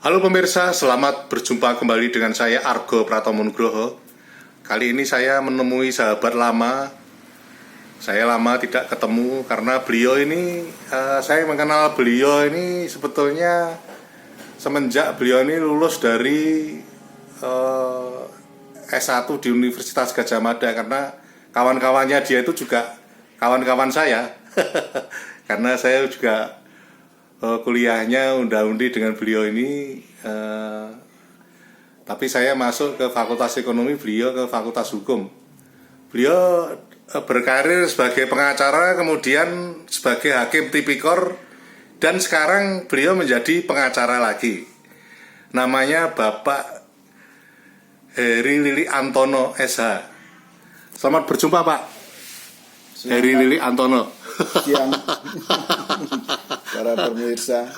Halo pemirsa, selamat berjumpa kembali dengan saya Argo Pratomo Nugroho. Kali ini saya menemui sahabat lama. Saya lama tidak ketemu karena beliau ini, saya mengenal beliau ini sebetulnya semenjak beliau ini lulus dari S1 di Universitas Gadjah Mada, karena kawan-kawannya dia itu juga kawan-kawan saya. Karena saya juga kuliahnya unda-undi dengan beliau ini, tapi saya masuk ke Fakultas Ekonomi, beliau ke Fakultas Hukum. Beliau berkarir sebagai pengacara, kemudian sebagai hakim tipikor, dan sekarang beliau menjadi pengacara lagi. Namanya Bapak Heri Lili Antono SH. Selamat berjumpa Pak Heri Lili Antono. Siang para pemirsa.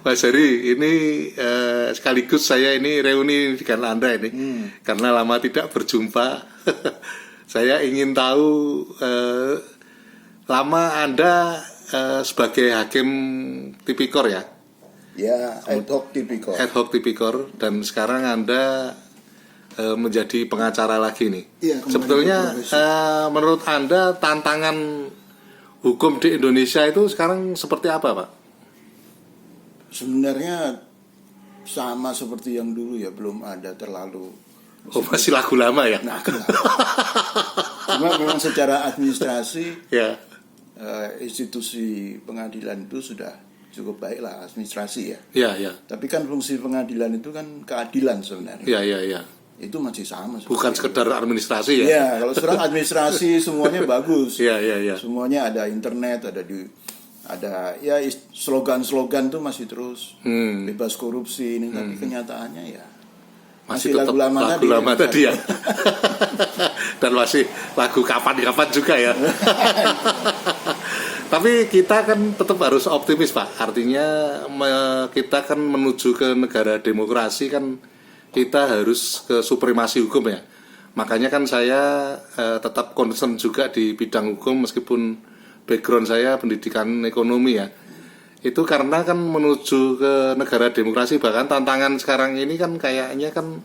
Mas Heri, ini sekaligus saya ini reuni dengan Anda ini, karena lama tidak berjumpa. Saya ingin tahu lama Anda sebagai hakim tipikor ya? Ya, ad hoc tipikor. Ad hoc tipikor, dan sekarang Anda menjadi pengacara lagi nih. Ya, sebetulnya menurut Anda tantangan hukum di Indonesia itu sekarang seperti apa, Pak? Sebenarnya sama seperti yang dulu ya, belum ada terlalu. Masih lagu lama ya? Nah, cuma memang secara administrasi Ya. Institusi pengadilan itu sudah cukup baik lah, administrasi ya. Ya. Tapi kan fungsi pengadilan itu kan keadilan sebenarnya. Ya. Itu masih sama. Bukan sekedar administrasi ya? Ya, kalau sekarang administrasi semuanya bagus. Ya. Semuanya ada internet, ada ya slogan-slogan tuh masih terus bebas korupsi ini, tapi kenyataannya ya masih lagu lama tadi ya. Dan masih lagu kapan-kapan juga ya. Tapi kita kan tetap harus optimis Pak. Artinya kita kan menuju ke negara demokrasi, kan kita harus ke supremasi hukum ya. Makanya kan saya tetap concern juga di bidang hukum, meskipun background saya pendidikan ekonomi ya. Itu karena kan menuju ke negara demokrasi, bahkan tantangan sekarang ini kan kayaknya kan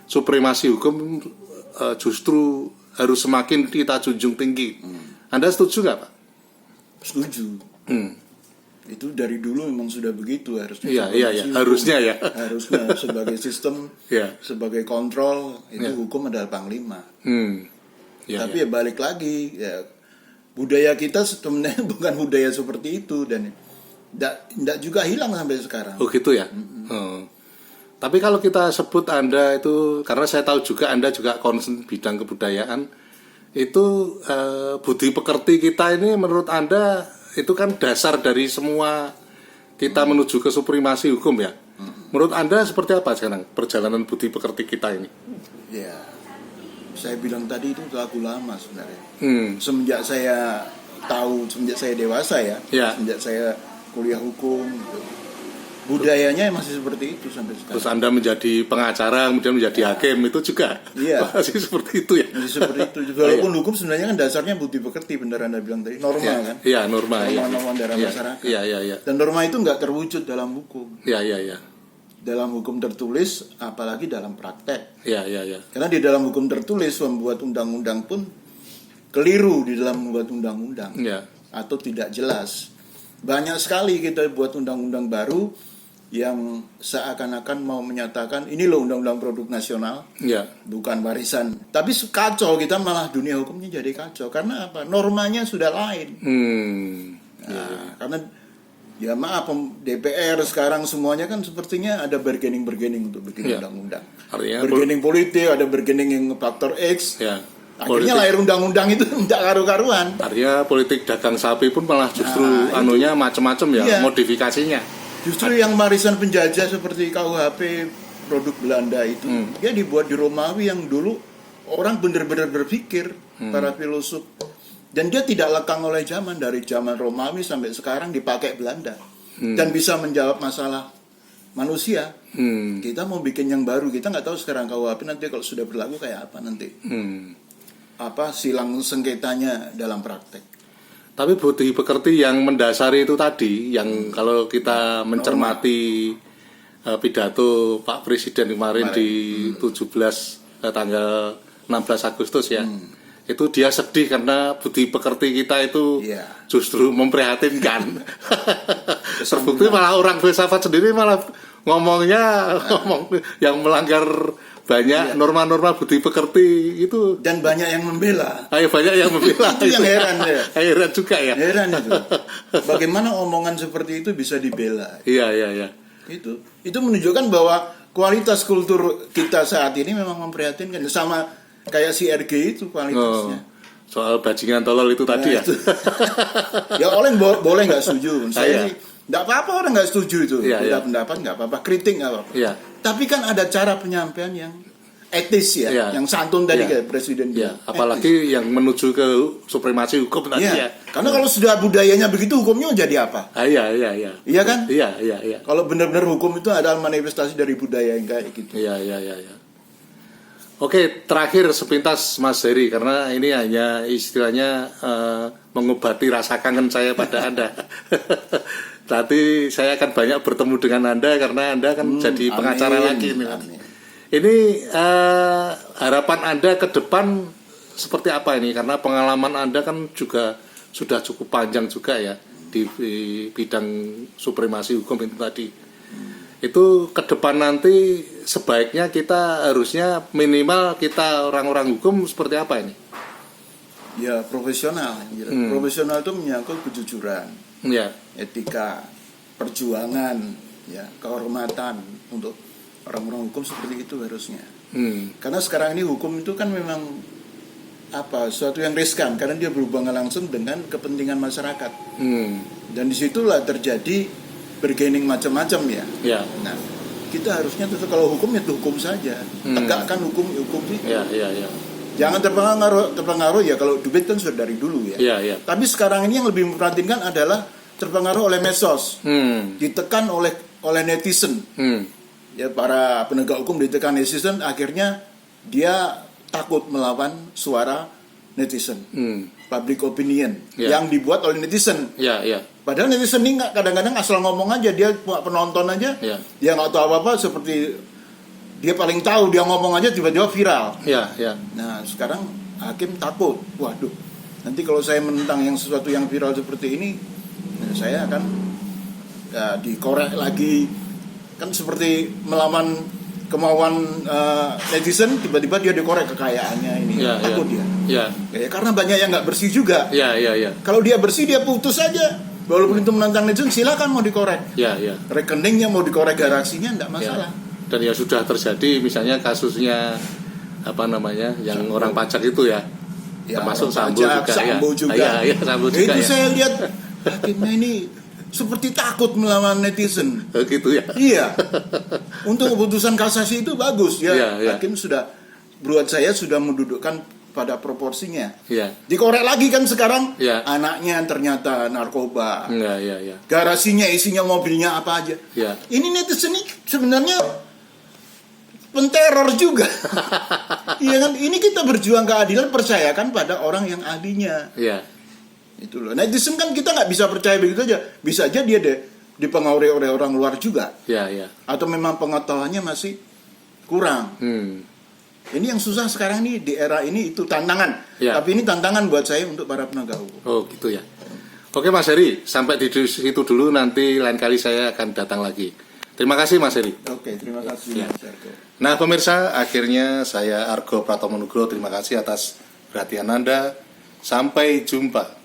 supremasi hukum justru harus semakin kita junjung tinggi. Anda setuju nggak Pak? Setuju. Itu dari dulu memang sudah begitu harusnya. Iya, harusnya ya. Harusnya sebagai sistem, sebagai kontrol itu hukum adalah panglima. Tapi ya balik lagi ya, budaya kita sebenarnya bukan budaya seperti itu, dan tidak juga hilang sampai sekarang. Oh gitu ya. Tapi kalau kita sebut Anda itu, karena saya tahu juga Anda juga concern bidang kebudayaan, itu budi pekerti kita ini menurut Anda itu kan dasar dari semua kita menuju ke supremasi hukum ya. Menurut Anda seperti apa sekarang perjalanan budi pekerti kita ini? Ya, saya bilang tadi itu lagu lama sebenarnya. Semenjak saya dewasa ya. Semenjak saya kuliah hukum gitu, budayanya masih seperti itu sampai sekarang. Terus Anda menjadi pengacara, kemudian menjadi hakim, itu juga masih seperti itu ya? Masih seperti itu. Walaupun hukum sebenarnya kan dasarnya budi pekerti, benar Anda bilang tadi, norma kan? Iya, norma. Norma dalam masyarakat. Iya. Dan norma itu nggak terwujud dalam hukum. Iya. Dalam hukum tertulis, apalagi dalam praktek. Iya. Karena di dalam hukum tertulis, membuat undang-undang pun keliru di dalam membuat undang-undang. Atau tidak jelas. Banyak sekali kita buat undang-undang baru yang seakan-akan mau menyatakan ini loh undang-undang produk nasional, bukan warisan. Tapi kacau, kita malah dunia hukumnya jadi kacau. Karena apa? Normanya sudah lain. Karena ya maaf, DPR sekarang semuanya kan sepertinya ada bargaining untuk bikin undang-undang. Bargaining politik, ada bargaining yang faktor X. Akhirnya lahir undang-undang itu tidak karu-karuan. Artinya politik dagang sapi pun malah justru anunya macam-macam ya, modifikasinya. Justru yang warisan penjajah seperti KUHP produk Belanda itu, dia dibuat di Romawi yang dulu orang benar-benar berpikir, para filosof. Dan dia tidak lekang oleh zaman, dari zaman Romawi sampai sekarang dipakai Belanda. Dan bisa menjawab masalah manusia. Kita mau bikin yang baru, kita nggak tahu sekarang KUHP nanti kalau sudah berlaku kayak apa nanti. Apa silang sengketanya dalam praktek. Tapi budi pekerti yang mendasari itu tadi, yang kalau kita mencermati pidato Pak Presiden kemarin di 17 tanggal 16 Agustus ya. Itu dia sedih karena budi pekerti kita itu justru memprihatinkan. Terbukti malah orang filsafat sendiri malah ngomong yang melanggar banyak norma-norma budi pekerti itu, dan banyak yang membela. Banyak yang membela. Itu yang heran ya. Heran juga ya. Heran itu. Bagaimana omongan seperti itu bisa dibela? Iya. Itu menunjukkan bahwa kualitas kultur kita saat ini memang memprihatinkan, sama kayak si RG itu kualitasnya. Soal bajingan tolol itu tadi ya. Ya oleh boleh nggak setuju. Saya sih nggak apa-apa orang nggak setuju itu. Beda pendapat nggak apa-apa, kritik nggak apa-apa. Tapi kan ada cara penyampaian yang etis ya, yang santun tadi kayak Presiden. Apalagi yang menuju ke supremasi hukum tadi ya. Karena kalau sudah budayanya begitu, hukumnya jadi apa? Iya. Iya kan? Iya. Kalau benar-benar hukum itu adalah manifestasi dari budaya yang kayak gitu. Iya. Oke, terakhir sepintas Mas Heri, karena ini hanya istilahnya mengobati rasa kangen saya pada Anda. Nanti saya akan banyak bertemu dengan Anda karena Anda kan jadi pengacara lagi ini. Ini harapan Anda ke depan seperti apa ini? Karena pengalaman Anda kan juga sudah cukup panjang juga ya di bidang supremasi hukum itu tadi. Itu ke depan nanti sebaiknya kita harusnya minimal kita orang-orang hukum seperti apa ini? Ya profesional. Profesional itu menyangkut kejujuran, etika, perjuangan, kehormatan untuk orang-orang hukum seperti itu harusnya. Karena sekarang ini hukum itu kan memang suatu yang riskan karena dia berhubungan langsung dengan kepentingan masyarakat. Dan disitulah terjadi bergaining macam-macam ya. Nah, kita harusnya tetap kalau hukum ya hukum saja. Tegakkan hukum sih. Iya. Jangan terpengaruh ya, kalau duit kan sudah dari dulu ya. Iya. Tapi sekarang ini yang lebih memperhatikan adalah terpengaruh oleh medsos. Ditekan oleh netizen. Ya, para penegak hukum ditekan netizen, akhirnya dia takut melawan suara netizen. Public opinion yang dibuat oleh netizen. Padahal netizen ini kadang-kadang asal ngomong aja, dia penonton aja, dia nggak tahu apa-apa, seperti dia paling tahu, dia ngomong aja tiba-tiba viral. Nah sekarang hakim takut, waduh, nanti kalau saya menentang yang sesuatu yang viral seperti ini, saya akan dikorek lagi, kan seperti melawan kemauan netizen, tiba-tiba dia dikorek kekayaannya ini, takut dia. Karena banyak yang nggak bersih juga. Kalau dia bersih, dia putus aja. Walaupun itu menantang netizen, silakan mau dikorek. Rekeningnya mau dikorek, garasinya enggak masalah. Dan ya sudah terjadi misalnya kasusnya yang orang pajak itu ya. Termasuk Sambo juga. Sambo juga. Itu saya lihat hakimnya ini seperti takut melawan netizen. Gitu ya. Iya. Untuk keputusan kasasi itu bagus ya. Hakim sudah, buat saya sudah mendudukkan pada proporsinya. Dikorek lagi kan sekarang, anaknya ternyata narkoba. Garasinya isinya mobilnya apa aja. Ini netizen ini sebenarnya penteror juga. Iya kan? Ini kita berjuang keadilan, percayakan pada orang yang ahlinya. Itu loh. Netizen kan kita nggak bisa percaya begitu aja. Bisa aja dia dipengaruhi oleh orang luar juga. Atau memang pengetahuannya masih kurang. Ini yang susah sekarang ini, di era ini itu tantangan. Tapi ini tantangan buat saya untuk para penegak hukum. Oh gitu ya. Oke Mas Heri, sampai di situ dulu, nanti lain kali saya akan datang lagi. Terima kasih Mas Heri. Oke, terima kasih Mas Argo. Nah pemirsa, akhirnya saya Argo Pratomo Nugroho, terima kasih atas perhatian Anda. Sampai jumpa.